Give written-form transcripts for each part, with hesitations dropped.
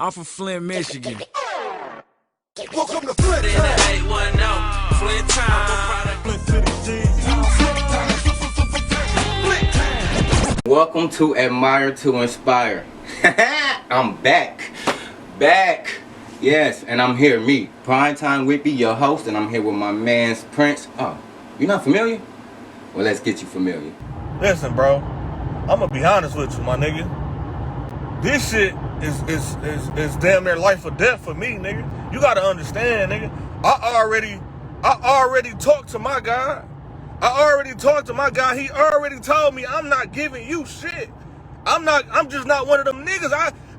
I'm from Flint, Michigan. Welcome to Flint. In the 810, Flint time. Welcome to Admire to Inspire. I'm back. Yes, and I'm here, me, Primetime Whippy, your host, and I'm here with my man's Prince. Oh, you're not familiar? Well, let's get you familiar. Listen, bro, I'm gonna be honest with you, my nigga. This shit is damn near life or death for me, nigga. You gotta understand, nigga. I already talked to my guy. He already told me I'm not giving you shit. I'm just not one of them niggas.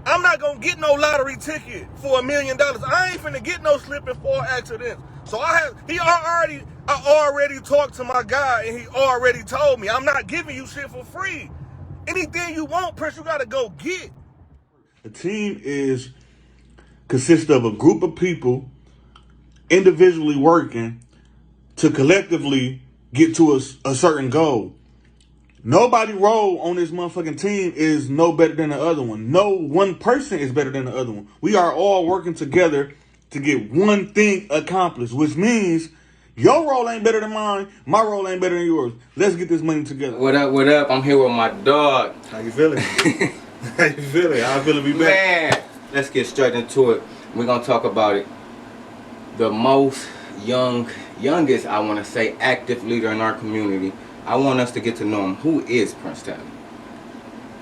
I'm not gonna get no lottery ticket for $1 million. I ain't finna get no slip and fall accidents. So I already talked to my guy, and he already told me I'm not giving you shit for free. Anything you want, Prince, you gotta go get. A team consists of a group of people individually working to collectively get to a certain goal. Nobody role on this motherfucking team is no better than the other one. No one person is better than the other one. We are all working together to get one thing accomplished, which means your role ain't better than mine, my role ain't better than yours. Let's get this money together. What up? I'm here with my dog. How you feeling? How you feeling? How I feel to be back? Man, let's get straight into it. We're gonna talk about it. The most youngest, I want to say, active leader in our community. I want us to get to know him. Who is Prince Talley?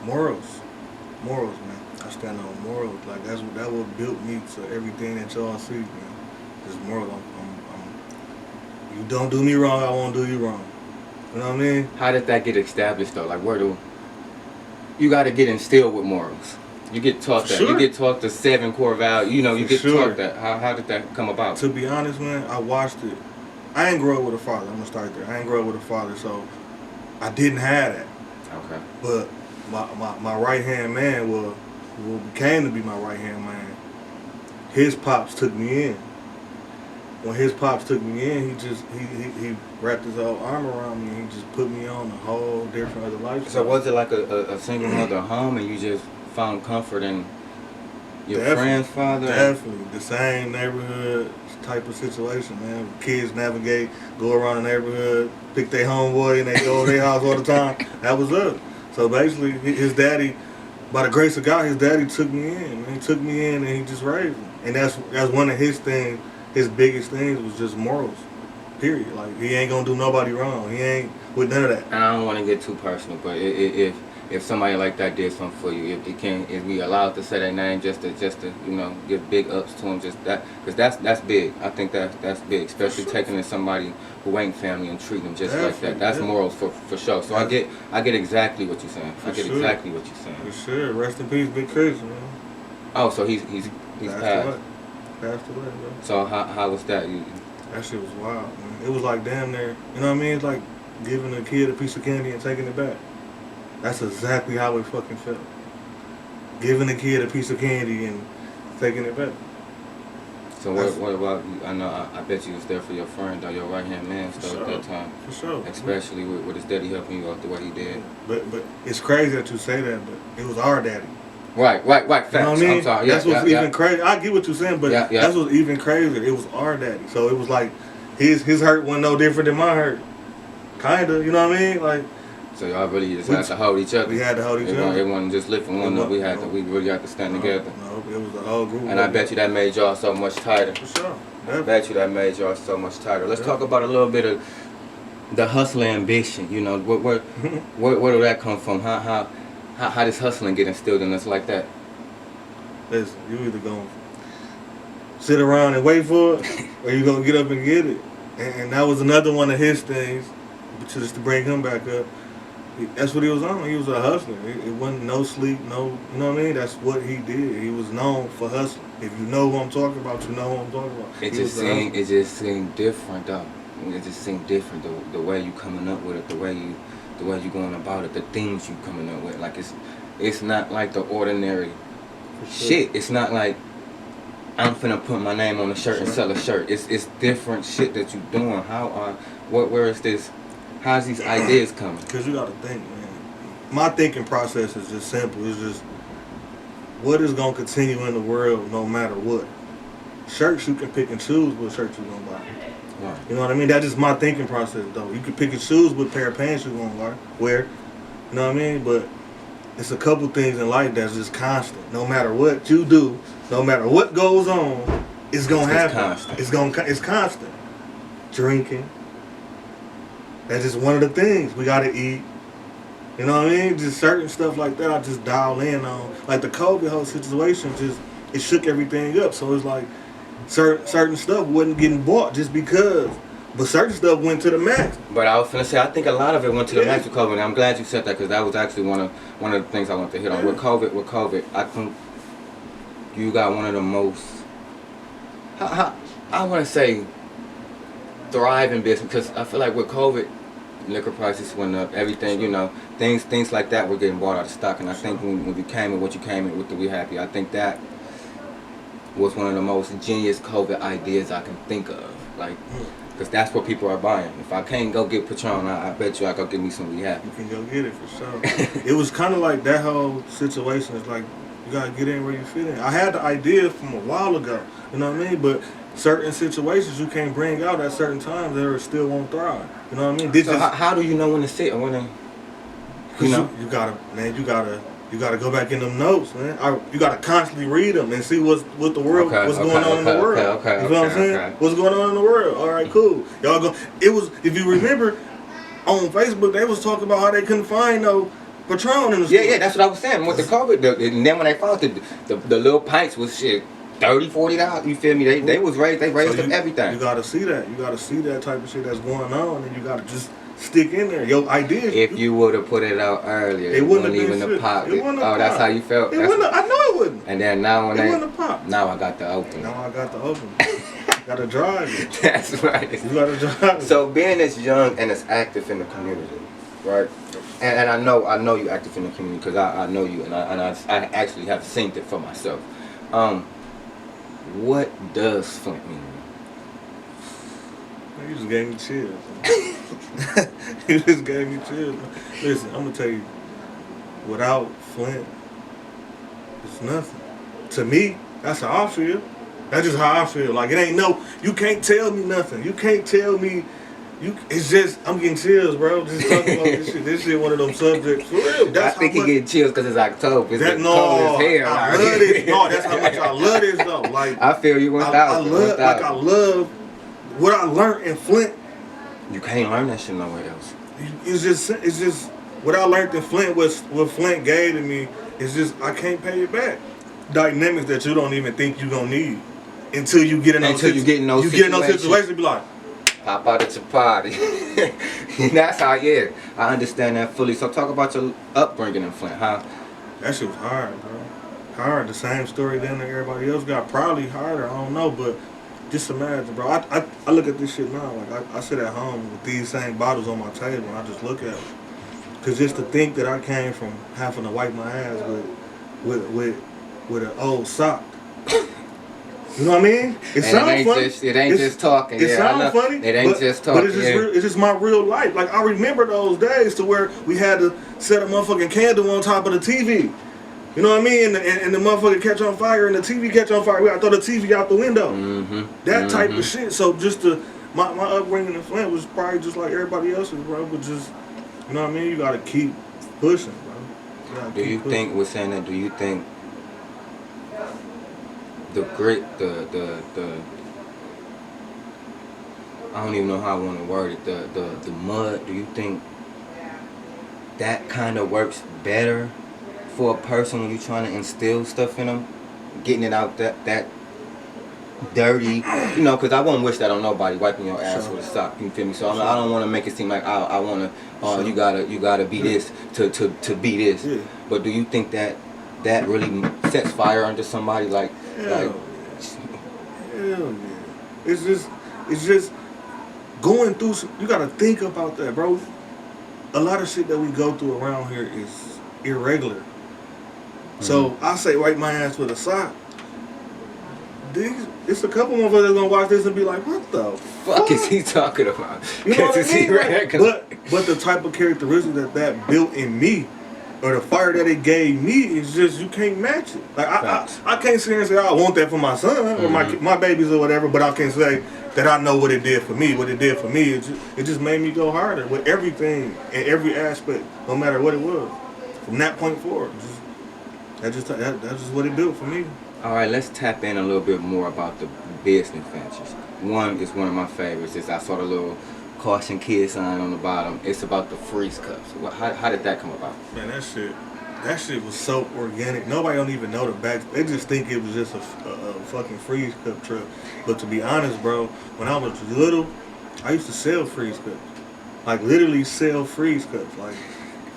Morals, man. I stand on morals. Like that what built me to everything that y'all see, man. Just morals. You don't do me wrong, I won't do you wrong. You know what I mean? How did that get established though? Like you got to get instilled with morals. You get taught that. Sure. You get taught the 7 core values. You know, you get Sure. taught that. How did that come about? To be honest, man, I watched it. I ain't grow up with a father. I'm gonna start there. I ain't grow up with a father, so I didn't have that. Okay. But my right hand man who became to be my right hand man, his pops took me in. When his pops took me in, he wrapped his whole arm around me and he just put me on a whole different other lifestyle. So was it like a single mother home and you just found comfort in your friend's father? Definitely. The same neighborhood type of situation, man. Kids navigate, go around the neighborhood, pick their homeboy and they go to their house all the time. That was us. So basically, his daddy, by the grace of God, his daddy took me in. Man. He took me in and he just raised me. And that's one of his things. His biggest things was just morals. Period. Like, he ain't gonna do nobody wrong. He ain't with none of that. And I don't want to get too personal, but if somebody like that did something for you, if we allowed to say their name just to give big ups to them, just that, because that's big. I think that's big, especially taking in somebody who ain't family and treating them just like that. That's morals for sure. So I get exactly what you're saying. Exactly what you're saying. For sure. Rest in peace, Big Chris, man. Oh, so he's passed. Passed away, bro. So how was that? That shit was wild, man. It was like damn near, you know what I mean? It's like giving a kid a piece of candy and taking it back. That's exactly how it fucking felt. Giving a kid a piece of candy and taking it back. So what about you? I bet you was there for your friend or your right hand man still at that time. For sure. Especially with his daddy helping you out the way he did. But it's crazy that you say that, but it was our daddy. Right. Facts. You know what I mean? I'm sorry. That's what's even crazy. I get what you're saying, but that's what's even crazier. It was our daddy. So it was like his hurt wasn't no different than my hurt. Kinda, you know what I mean? Like, so y'all really just had to hold each other. We had to hold each other. It wasn't just lifting one up. We really had to stand together. No, it was the whole group. And I bet you that made y'all so much tighter. For sure. I bet you that made y'all so much tighter. Let's talk about a little bit of the hustling ambition. You know, where did that come from? How does hustling get instilled in us like that? Listen, you either gonna sit around and wait for it, or you gonna get up and get it. And that was another one of his things, just to bring him back up. That's what he was on. He was a hustler. It wasn't no sleep, no, you know what I mean? That's what he did. He was known for hustling. If you know who I'm talking about, you know who I'm talking about. It just seemed different though. It just seemed different the way you coming up with it, the way you going about it, the things you coming up with. Like it's not like the ordinary shit. It's not like I'm finna put my name on a shirt and sell a shirt. It's different shit that you doing. Where is this? How's these ideas coming? Because you gotta think, man. My thinking process is just simple. It's just what is gonna continue in the world no matter what? Shirts, you can pick and choose what shirt you're gonna buy. Right. You know what I mean? That's just my thinking process, though. You can pick and choose what pair of pants you're gonna wear. You know what I mean? But it's a couple things in life that's just constant. No matter what you do, no matter what goes on, it's gonna happen. Constant. It's constant. Drinking. That's just one of the things we gotta eat. You know what I mean? Just certain stuff like that I just dial in on. Like the COVID whole situation, just it shook everything up. So it's like certain stuff wasn't getting bought just because. But certain stuff went to the max. But I was gonna say, I think a lot of it went to the max with COVID. And I'm glad you said that because that was actually one of the things I wanted to hit on. With COVID, I think you got one of the most, I want to say, thriving business, because I feel like with COVID, liquor prices went up, everything, you know, things like that were getting bought out of stock. And I think when you came in what you came in with the We Happy, I think that was one of the most genius COVID ideas I can think of. Like, because that's what people are buying. If I can't go get Patron, I bet you I go get me some We Happy. You can go get it for sure. It was kind of like that whole situation. It's like, you got to get in where you fit in. I had the idea from a while ago, you know what I mean? But certain situations you can't bring out at certain times that still won't thrive. You know what I mean? So how do you know when to sit or when to, you know? You gotta go back in them notes, man. You gotta constantly read them and see what's going on in the world. Okay, you know what I'm saying? Okay. What's going on in the world? All right, cool. Y'all go. It was, if you remember, on Facebook they was talking about how they couldn't find no Patron in the store. Yeah, that's what I was saying with the COVID. And then when they found the little pints was shit $30, $40. You feel me? They raised up everything. You gotta see that. You gotta see that type of shit that's going on, and you gotta just stick in there. Your ideas. If you would have put it out earlier, it wouldn't even have popped. That's how you felt. I know it wouldn't. And then now when it wouldn't have popped. Now I got to open. Gotta drive it. That's right. You gotta drive it. So being as young and as active in the community, right? And I know you active in the community because I know you and I actually have seen it for myself. What does Flint mean? You just gave me chills. You just gave me chills. Listen, I'm gonna tell you, without Flint, it's nothing. To me, that's how I feel. That's just how I feel. Like, it ain't you can't tell me nothing. You can't tell me, it's just, I'm getting chills, bro. Just talking about this shit. This shit one of them subjects. For real. I think he getting chills because it's October. It's cold as hell. I love this. No, that's how much I love this, though. Like, I feel you 1,000. I love what I learned in Flint. You can't learn that shit nowhere else. It's just what I learned in Flint, what Flint gave to me, is just, I can't pay it back. Dynamics that you don't even think you're gonna need until you get in those situations. Be like, pop out at your party. That's how, I understand that fully. So talk about your upbringing in Flint. How? That shit was hard, bro. Hard. The same story that everybody else got. Probably harder. I don't know, but just imagine, bro. I look at this shit now. Like, I sit at home with these same bottles on my table and I just look at them. Cause just to think that I came from having to wipe my ass with an old sock. You know what I mean? It sounds funny. It ain't just talking. It sounds funny. It ain't just talking. But it's just my real life. Like, I remember those days to where we had to set a motherfucking candle on top of the TV. You know what I mean? And the motherfucker catch on fire and the TV catch on fire. We gotta throw the TV out the window. That type of shit. So just my upbringing in Flint was probably just like everybody else's, bro. But just, you know what I mean? You gotta keep pushing, bro. Do you think the grit, the I don't even know how I want to word it, the mud, do you think that kind of works better for a person when you're trying to instill stuff in them, getting it out that dirty, you know, because I won't wish that on nobody, wiping your ass with a sock, you feel me? So I don't want to make it seem like I want to, you gotta be this to be this. Yeah. But do you think that really sets fire under somebody? Hell yeah. It's just going through you gotta think about that, bro. A lot of shit that we go through around here is irregular. So I say wipe my ass with a sock. It's a couple of us that's gonna watch this and be like, what the fuck is he talking about? You know what I mean? But the type of characteristic that built in me or the fire that it gave me is just, you can't match it. Like I can't sit here and say, I want that for my son or my babies or whatever, but I can say that I know what it did for me. What it did for me, it just made me go harder with everything in every aspect, no matter what it was. From that point forward, that's just what it did for me. All right, let's tap in a little bit more about the business ventures. One is one of my favorites. Is I saw the little caution kid sign on the bottom. It's about the freeze cups. How did that come about? Man, that shit was so organic. Nobody don't even know the back. They just think it was just a fucking freeze cup truck. But to be honest, bro, when I was little, I used to sell freeze cups. Like literally sell freeze cups. Like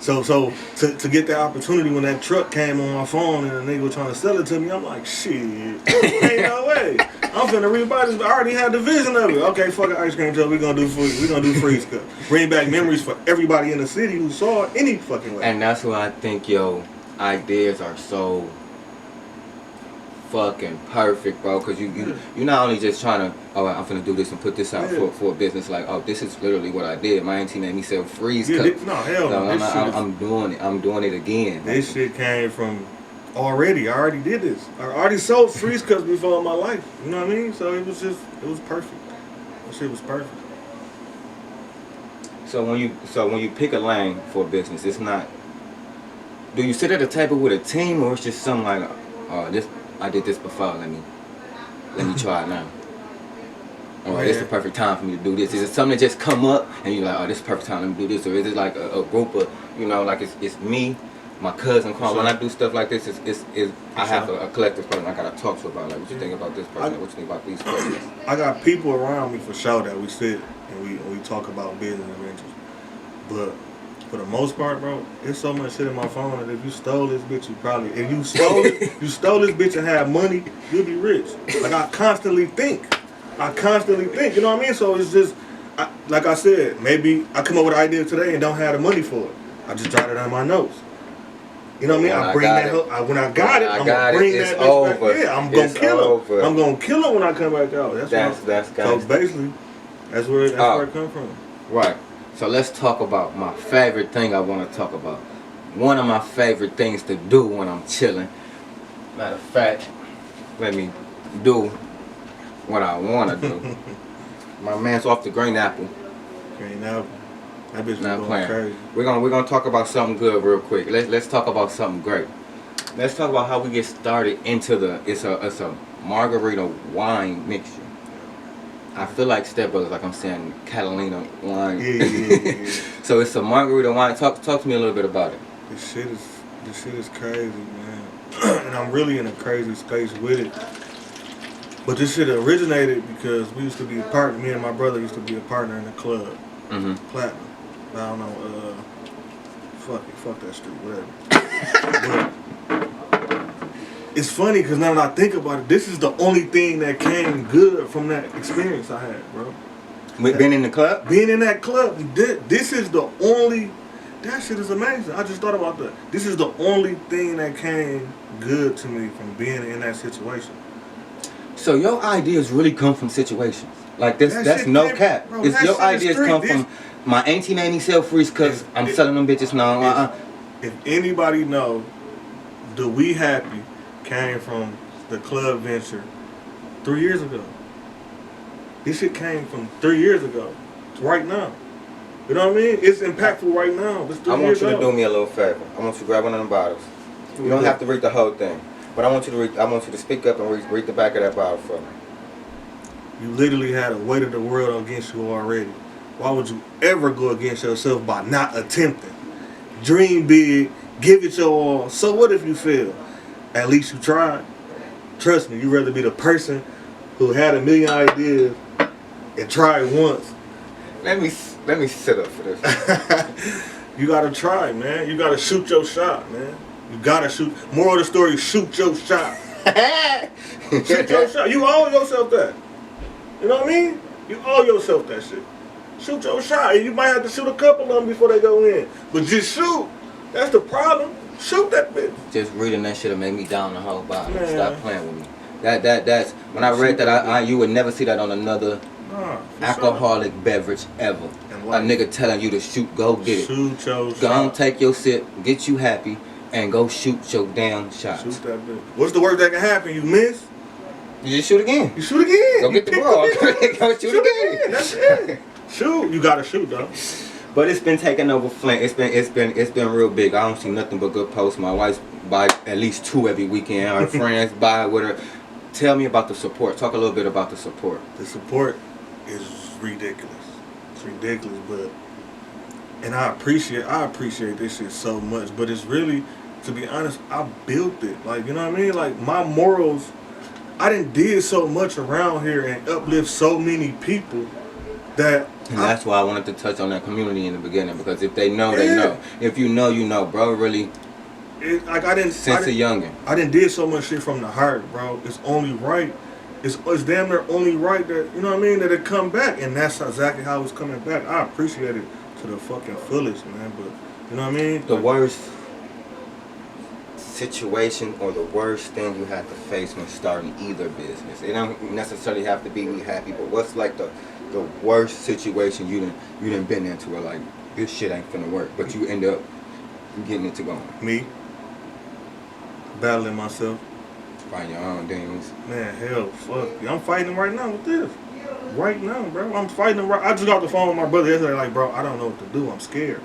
so to get that opportunity when that truck came on my phone and the nigga was trying to sell it to me, I'm like, shit, ain't no way. I'm finna rebuy this. I already had the vision of it. Okay, fuck an ice cream truck. We gonna do freeze cup. Bring back memories for everybody in the city who saw it any fucking way. And that's why I think your ideas are so fucking perfect, bro. Cause you're not only just trying to, oh, I'm finna do this and put this out for a business. Like, oh, this is literally what I did. My auntie made me sell freeze cups. No, hell no. I'm doing it. I'm doing it again. This shit came from already. I already did this. I already sold freeze cups before in my life. You know what I mean? So it was perfect. That shit was perfect. So when you pick a lane for a business, it's not. Do you sit at a table with a team, or it's just something like, this I did this before. Let me try it now. Or this is the perfect time for me to do this. Is it something that just come up and you're like, oh, this is the perfect time, let me do this? Or is it like a group of, like it's me, my cousin, Carl. When I do stuff like this, I have a collective person I gotta talk to about, like, what you think about this person, what you think about these persons. I got people around me for sure that we sit and we talk about business adventures. But for the most part, bro, it's so much shit in my phone that if you stole this bitch, if you stole this bitch and had money, you'll be rich. Like I constantly think, you know what I mean? So it's just, like I said, maybe I come up with an idea today and don't have the money for it. I just jot it on my notes. You know what I mean? I bring that when I got it, I'm gonna bring that bitch back. Yeah, I'm gonna kill him. I'm gonna kill him when I come back out. That's so basically, that's where it come from. Right. So let's talk about my favorite thing I want to talk about. One of my favorite things to do when I'm chilling. Matter of fact, let me do what I want to do. My man's off the green apple. Green apple. That bitch not going playing. Crazy. We're gonna talk about something good real quick. Let's talk about something great. Let's talk about how we get started into it's a margarita wine mixture. I feel like Step Brothers, like I'm saying Catalina wine. Yeah. So it's a margarita wine. Talk to me a little bit about it. This shit is crazy, man. And I'm really in a crazy space with it. But this shit originated because we used to be a partner. Me and my brother used to be a partner in the club. Platinum. I don't know. Fuck that street, whatever. But it's funny because now that I think about it, this is the only thing that came good from that experience I had, bro. Being in the club? Being in that club. This is the only. That shit is amazing. I just thought about that. This is the only thing that came good to me from being in that situation. So your ideas really come from situations. Like this, that's no cap. Bro, your ideas come from my auntie made me sell freeze cups. I'm selling them bitches now. If anybody know, the We Happy came from the club venture 3 years ago. This shit came from 3 years ago. It's right now. You know what I mean? It's impactful right now. It's 3 years I want you to old. do me a little favor. I want you to grab one of them bottles. You don't have to read the whole thing, but I want you to speak up and read the back of that bottle for me. You literally had a weight of the world against you already. Why would you ever go against yourself by not attempting? Dream big, give it your all. So what if you fail? At least you tried. Trust me, you'd rather be the person who had a million ideas and tried once. Let me sit up for this. You gotta try, man. You gotta shoot your shot, man. You gotta shoot. Moral of the story, shoot your shot. Shoot your shot. You owe yourself that. You know what I mean? You owe yourself that shit. Shoot your shot. And you might have to shoot a couple of them before they go in. But just shoot. That's the problem. Shoot that bitch. Just reading that shit will make me down the whole bottle. Man. Stop playing with me. That's when I read that you would never see that on another Nah, for alcoholic beverage ever. A nigga telling you to shoot, go get it. Shoot your Go on, take your sip, get you happy, and go shoot your damn shots. Shoot that bitch. What's the worst that can happen? You miss? You just shoot again. You shoot again. Go get the ball. Go shoot again. That's it. Shoot. You gotta shoot though. But it's been taking over Flint. It's been real big. I don't see nothing but good posts. My wife's buy at least 2 every weekend. Her friends buy with her. Tell me about the support. Talk a little bit about the support. The support is ridiculous. It's ridiculous, but and I appreciate this shit so much. But it's really, to be honest, I built it. Like, you know what I mean? Like, my morals, I did so much around here and uplift so many people that. And that's why I wanted to touch on that community in the beginning, because if they know, they know. If you know, you know, bro. Really. Like I didn't youngin'. I didn't did so much shit from the heart, bro. It's only right. It's damn near only right that, you know what I mean, that it come back, and that's exactly how it's coming back. I appreciate it to the fucking fullest, man. But you know what I mean? The worst situation or the worst thing you had to face when starting either business. It don't necessarily have to be we happy, but what's like the worst situation you done been into where like this shit ain't finna work, but you end up getting it to going? Me. Battling myself. Find your own demons. Man, hell, fuck. I'm fighting right now with this. Right now, bro. I'm fighting right. I just got off the phone with my brother yesterday, like, bro, I don't know what to do. I'm scared.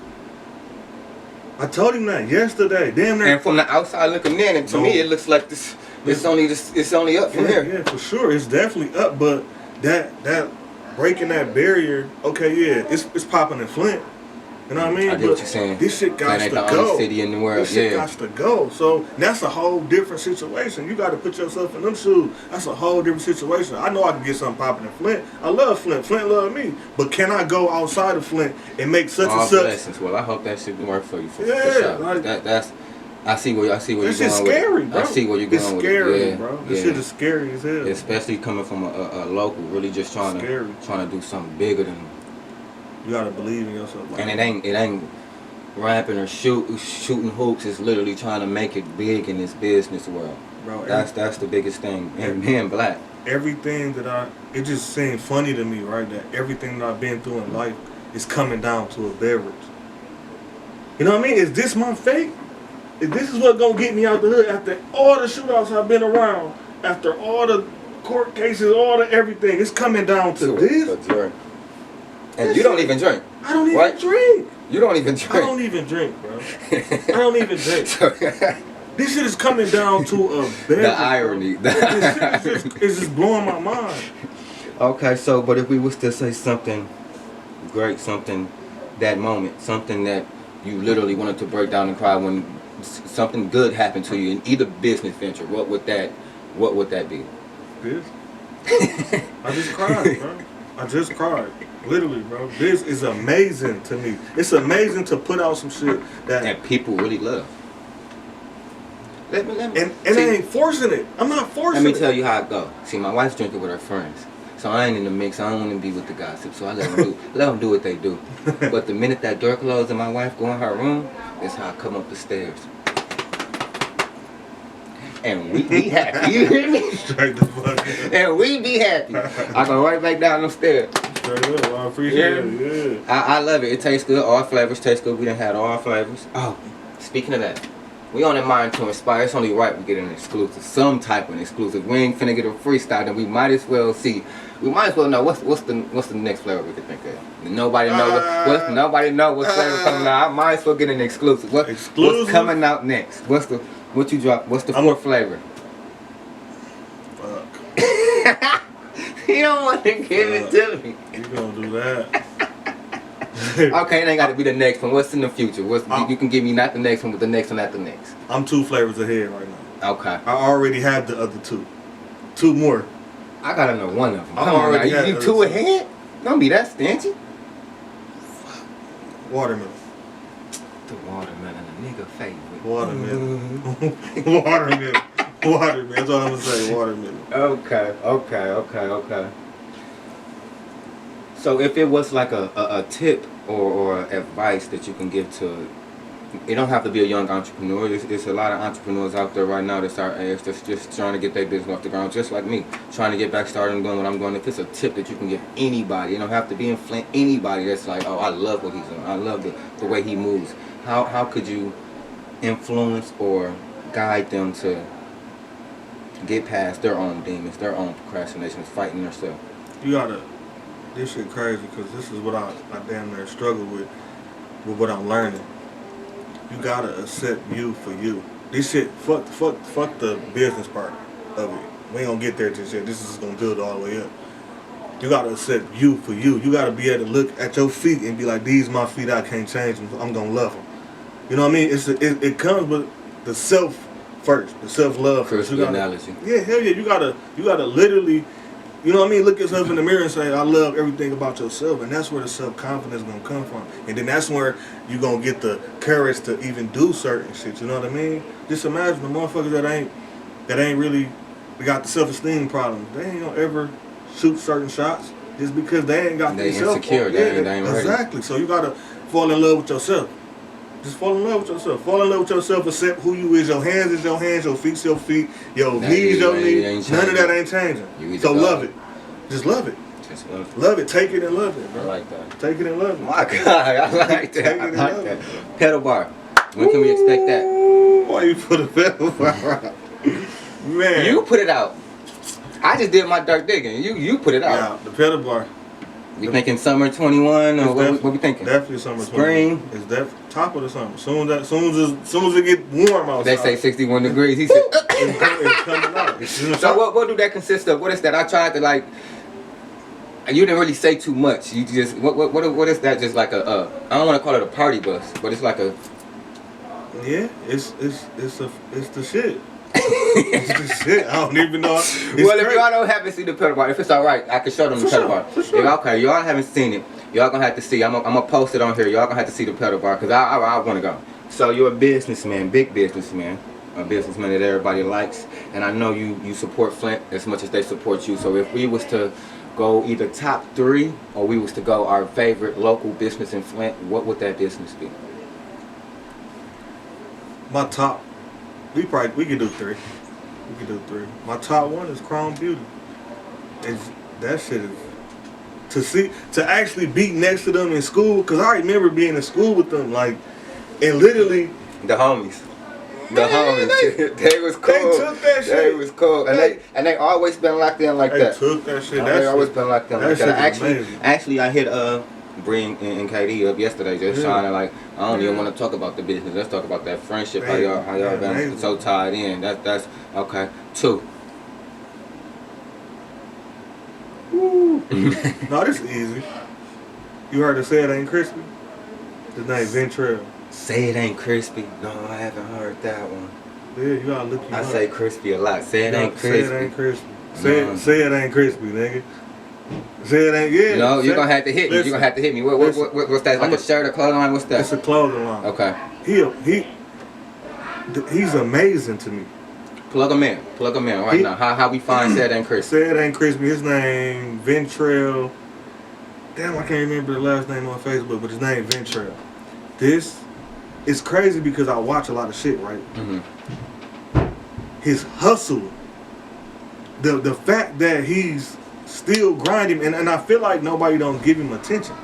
I told him that yesterday. Damn near. And from the outside looking in, and to me, it looks like this. It's only up from here. Yeah, for sure. It's definitely up, but that breaking that barrier. Okay, yeah, it's popping in Flint. You know what I mean? I get what you're saying. This shit got to the go. only city in the world. This shit got to go. So that's a whole different situation. You got to put yourself in them shoes. That's a whole different situation. I know I can get something popping in Flint. I love Flint. Flint love me. But can I go outside of Flint and make such and such? Blessings. Well, I hope that shit work for you. For sure. Like, that's. I see where you're going with it. This shit's scary, bro. I see where you're going with it. It's scary, bro. This shit is scary as hell. Especially coming from a local, really just trying to do something bigger than. You gotta believe in yourself. Like, and it ain't rapping or shooting hoops. Is literally trying to make it big in this business world, bro. That's the biggest thing. And being black, everything it just seemed funny to me, right? That everything that I've been through in life is coming down to a beverage. You know what I mean? Is this my fate? If this is what gonna get me out the hood after all the shootouts I've been around, after all the court cases, all the everything, it's coming down to this. And you don't even drink. I don't even drink. You don't even drink. I don't even drink, bro. I don't even drink. This shit is coming down to a beverage. The irony. This shit is just blowing my mind. Okay, so, but if we was to say something great, something, that moment, something that you literally wanted to break down and cry when something good happened to you in either business venture, what would that be? This? I just cried, bro. I just cried. Literally, bro. This is amazing to me. It's amazing to put out some shit that people really love. Let me and I ain't forcing it. I'm not forcing it. Let me tell you how it go. See, my wife's drinking with her friends. So I ain't in the mix. I don't want to be with the gossip. So I let them do what they do. But the minute that door closed and my wife go in her room, is how I come up the stairs. And we be happy. You hear me? Straight the fuck up. And we be happy. I go right back down the stairs. Straight up. I appreciate it. Yeah. I love it. It tastes good. All flavors taste good. We done had all flavors. Oh, speaking of that, we on the mind to inspire. It's only right we get an exclusive, some type of exclusive. We ain't finna get a freestyle. Then we might as well see. We might as well know what's the next flavor we could think of. Nobody know nobody know what flavor coming out. I might as well get an exclusive. What's coming out next? What you drop? What's the fourth flavor? Fuck. You don't want to give it to me. You gonna do that? Okay, it ain't got to be the next one. What's in the future? You can give me not the next one, but the next one after next. I'm 2 flavors ahead right now. Okay. I already had the other 2. 2 more. I gotta know one of them. Come on, now. You 2 ahead? Don't be that stingy. Watermelon. The watermelon, a nigga favorite. Watermelon. Watermelon. Watermelon. That's all I'm gonna say. Watermelon. Okay. So if it was like a tip or advice that you can give to it don't have to be a young entrepreneur. It's a lot of entrepreneurs out there right now that start that's just trying to get their business off the ground, just like me, trying to get back started and doing what I'm doing. If it's a tip that you can give anybody, you don't have to be in Flint, anybody that's like, oh, I love what he's doing, I love the way he moves. How could you influence or guide them to get past their own demons, their own procrastinations, fighting themselves? You gotta, this shit crazy, because this is what I damn near struggle with what I'm learning. You gotta accept you for you. This shit, fuck the business part of it. We ain't gonna get there just yet. This is gonna build all the way up. You gotta accept you for you. You gotta be able to look at your feet and be like, these my feet, I can't change them. I'm gonna love them. You know what I mean? It comes with the self first, the self love first. You gotta, analogy. Yeah, hell yeah. You gotta literally, you know what I mean? Look yourself in the mirror and say, I love everything about yourself. And that's where the self-confidence is going to come from. And then that's where you're going to get the courage to even do certain shit. You know what I mean? Just imagine the motherfuckers that ain't really, they got the self-esteem problem. They ain't going to ever shoot certain shots just because they ain't got they themselves. Insecure. They ain't exactly. Ready. So you got to fall in love with yourself. Just fall in love with yourself. Fall in love with yourself. Accept who you is. Your hands is your hands. Your feet's your feet. Your knees your knees. None of that ain't changing. So love it. Just love it. Just love it. Love it. Take it and love it, bro. I like that. Take it and love it. My God, I like that. I like that. Pedal bar. When can we expect that? Why you put a pedal bar out? Man. You put it out. I just did my dirt digging. You put it out. Yeah, the pedal bar. We thinking summer 21 or what we thinking? Definitely summer 21. Spring. It's definitely top of the summer. Soon as it get warm outside. They say 61 degrees. He said it's coming out. So what do that consist of? What is that? I tried to like. You didn't really say too much. You just what is that? Just like a I don't want to call it a party bus, but it's like a. Yeah, it's the shit. It's the shit. I don't even know. Well, if y'all don't haven't seen the pedal bar, if it's all right, I can show them the pedal bar. For sure. If, okay, y'all haven't seen it, y'all gonna have to see. I'm gonna post it on here. Y'all gonna have to see the pedal bar because I want to go. So you're a businessman, big businessman, a businessman that everybody likes, and I know you support Flint as much as they support you. So if we was to go either top 3 or we was to go our favorite local business in Flint, what would that business be? My top, we could do 3. We could do 3. My top 1 is Crown Beauty. That shit is to actually be next to them in school, because I remember being in school with them, like, and literally the homies. The homies, they was cool. They took that shit. They was cool, and they always been locked in like that. They took that shit. They always been locked in like that. Amazing. Actually, I hit Bree and KD up yesterday, just trying to like. I don't even want to talk about the business. Let's talk about that friendship. How y'all been so tied in. That's okay. 2. Woo. No, this is easy. You heard her say it ain't crispy? His name Ventrell. Say it ain't crispy. No, I haven't heard that one. Yeah, you gotta look. I say crispy a lot. Say it ain't crispy. Say it ain't crispy. Say it ain't crispy, nigga. Say it ain't. Yeah. No, you're gonna have to hit me. You're gonna have to hit me. What's that? Like a shirt or clothing line? What's that? It's a clothing line. Okay. He's amazing to me. Plug him in right now. How we find Say It Ain't Crispy? Say It Ain't Crispy. His name Ventrell. Damn, I can't remember the last name on Facebook, but his name Ventrell. This is crazy because I watch a lot of shit, right? His hustle, the fact that he's still grinding, and I feel like nobody don't give him attention.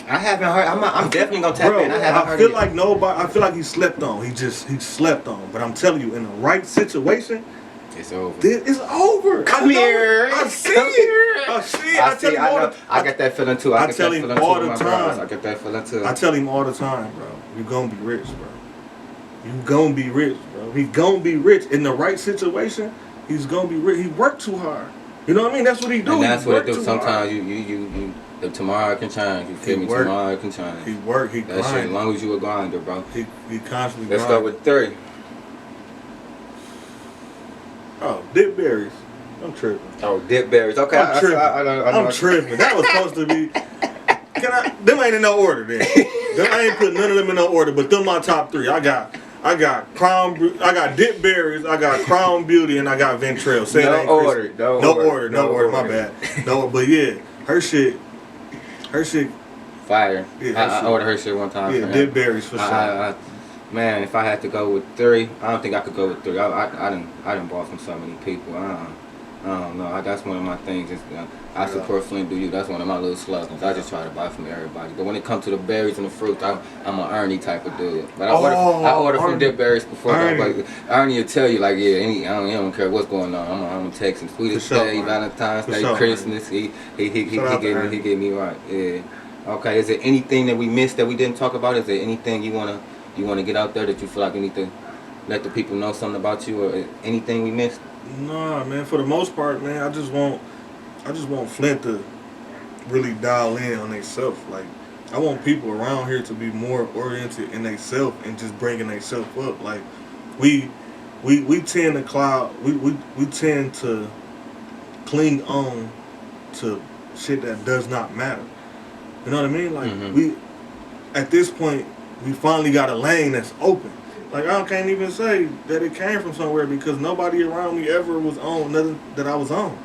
I haven't heard. I'm definitely gonna tap in. I feel like nobody. I feel like he slept on. He slept on. But I'm telling you, in the right situation, it's over. It's over. Come here. I see it. I see it. I get that feeling too. I tell him all the time. I get that feeling too. I tell him all the time, bro. You gonna be rich, bro. You gonna be rich, bro. He gonna be rich in the right situation. He's gonna be rich. He worked too hard. You know what I mean? That's what he do. And that's what it do. Sometimes you tomorrow can change. You feel me? Tomorrow can change. He work. He grind. That shit. As long as you a grinder, bro. He constantly. Let's go with 3. Oh, dip berries. I'm tripping. Oh, dip berries. Okay, I'm tripping. I'm tripping. That was supposed to be. Them ain't in no order then. I ain't put none of them in no order, but them my top 3. I got dip berries, I got Crown Beauty, and I got Ventrell. Say no order. No order. My bad. No, but yeah, her shit. Fire. Yeah, I ordered her shit one time. Yeah, dip berries for sure. Man, if I had to go with 3, I don't think I could go with 3. I done bought from so many people. I don't know. That's one of my things. I support Flint do you. That's one of my little slogans. I just try to buy from everybody. But when it comes to the berries and the fruits, I'm an Ernie type of dude. But I order from Dip Berries before. But Ernie will tell you like, yeah, he don't care what's going on. I'm gonna text him. Sweetest Day, Valentine's Day, Christmas. He get me right. Yeah. Okay. Is there anything that we missed that we didn't talk about? Is there anything you wanna get out there that you feel like you need to let the people know something about you, or anything we missed? Nah, man. For the most part, man, I just want Flint to really dial in on themselves. Like, I want people around here to be more oriented in themselves and just bringing themselves up. Like, we tend we tend to cling on to shit that does not matter. You know what I mean? Like, we at this point we finally got a lane that's open. Like, I can't even say that it came from somewhere because nobody around me ever was on nothing that I was on.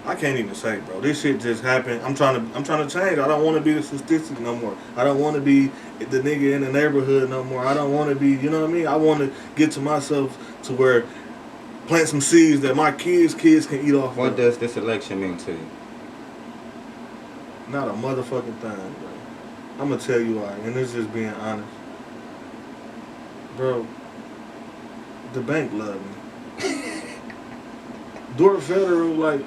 I can't even say, bro. This shit just happened. I'm trying to change. I don't want to be the statistic no more. I don't want to be the nigga in the neighborhood no more. I don't want to be, you know what I mean? I want to get to myself to where plant some seeds that my kids can eat off. What does this election mean to you? Not a motherfucking thing, bro. I'm gonna tell you why, and this is just being honest. Bro, the bank loved me. Dort Federal, like,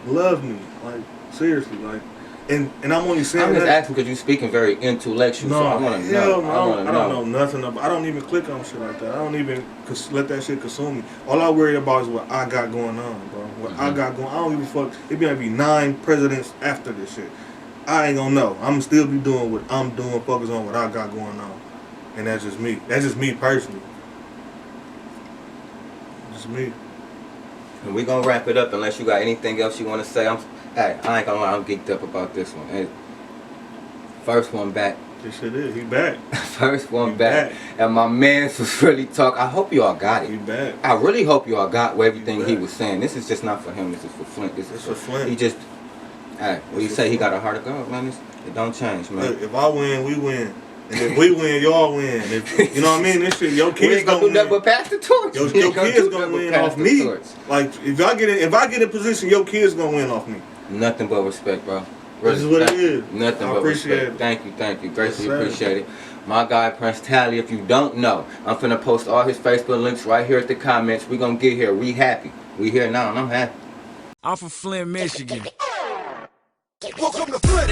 loved me. Like, seriously, like, and I'm only saying I'm just that. asking because you're speaking very intellectual. No, so I want to know. I don't know nothing about. I don't even click on shit like that. I don't even let that shit consume me. All I worry about is what I got going on, bro. What I got going. I don't give a fuck. It might be 9 presidents after this shit. I ain't gonna know. I'm still be doing what I'm doing. Focus on what I got going on, and that's just me. That's just me personally. Just me. And we gonna wrap it up unless you got anything else you want to say. Hey, I ain't gonna lie, I'm geeked up about this one. Hey, first one back. This shit is. He back. First one back. And my man was really talking. I hope you all got it. He back. I really hope you all got everything he was saying. This is just not for him. This is for Flint. This is for Flint. He just. Hey, when you say he got a heart of gold, man, it don't change, man. Look, if I win, we win. And if we win, y'all win. If, you know what I mean? This shit, your kids gonna do nothing but pass the torch. Your kids gonna win off me. Like, if I get in position, your kids gonna win off me. Nothing but respect, bro. This is what it is. Nothing but respect. Thank you. Greatly appreciate it. My guy Prince Talley, if you don't know, I'm finna post all his Facebook links right here at the comments. We gonna get here. We happy. We here now, and I'm happy. I'm from Flint, Michigan. Welcome to Flint.